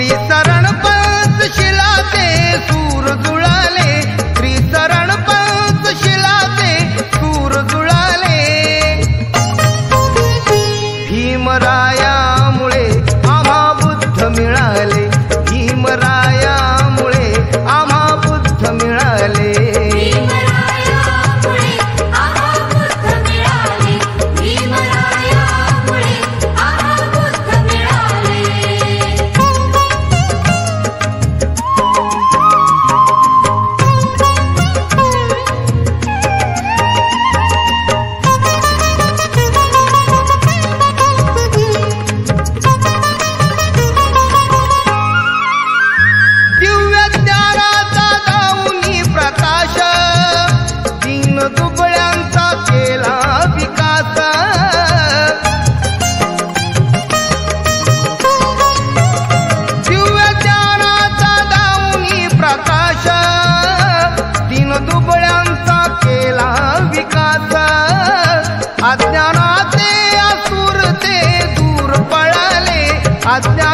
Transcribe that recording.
त्रिसरण पंचशिलाचे सूर जुळाले, त्रिसरण पंचशिलाचे सूर जुळाले। भीमरायामुळे आम्हा बुद्ध मिळाले, भीमरायामुळे आम्हा बुद्ध मिळाले। दुबळ्यांचा केला विकास, दिव्य ज्ञानाचा दाऊनी प्रकाश, दीन दुबळ्यांचा केला विकास। अज्ञानाचे असुर ते दूर पळाले, अज्ञान